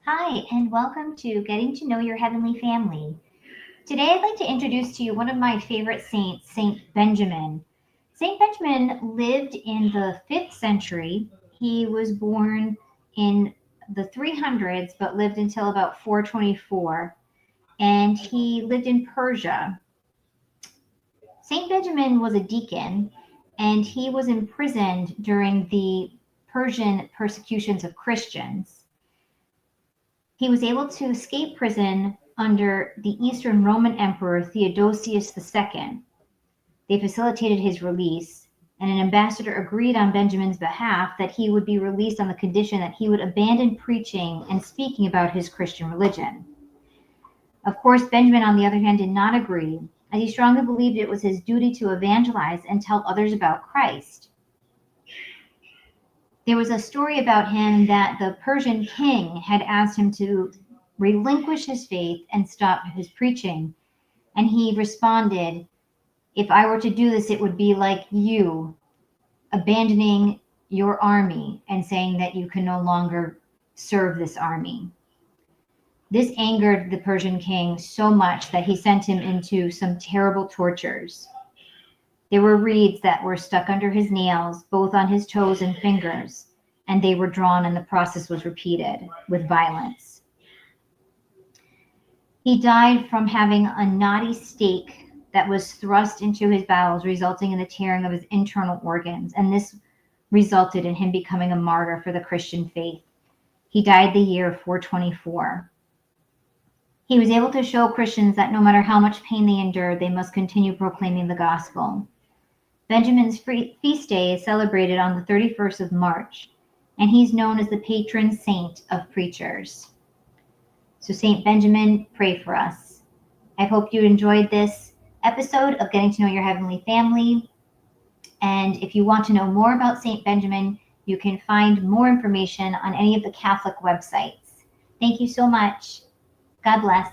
Hi, and welcome to Getting to Know Your Heavenly Family. Today, I'd like to introduce to you one of my favorite saints, Saint Benjamin. Saint Benjamin lived in the 5th century. He was born in the 300s, but lived until about 424, and he lived in Persia. Saint Benjamin was a deacon, and he was imprisoned during the Persian persecutions of Christians. He was able to escape prison under the Eastern Roman Emperor Theodosius II. They facilitated his release, and an ambassador agreed on Benjamin's behalf that he would be released on the condition that he would abandon preaching and speaking about his Christian religion. Of course, Benjamin, on the other hand, did not agree, as he strongly believed it was his duty to evangelize and tell others about Christ. There was a story about him that the Persian king had asked him to relinquish his faith and stop his preaching. And he responded, "If I were to do this, it would be like you abandoning your army and saying that you can no longer serve this army." This angered the Persian king so much that he sent him into some terrible tortures. There were reeds that were stuck under his nails, both on his toes and fingers, and they were drawn, and the process was repeated with violence. He died from having a knotty stake that was thrust into his bowels, resulting in the tearing of his internal organs, and this resulted in him becoming a martyr for the Christian faith. He died the year 424. He was able to show Christians that no matter how much pain they endured, they must continue proclaiming the gospel. Benjamin's feast day is celebrated on the 31st of March, and he's known as the patron saint of preachers. So Saint Benjamin, pray for us. I hope you enjoyed this episode of Getting to Know Your Heavenly Family. And if you want to know more about Saint Benjamin, you can find more information on any of the Catholic websites. Thank you so much. God bless.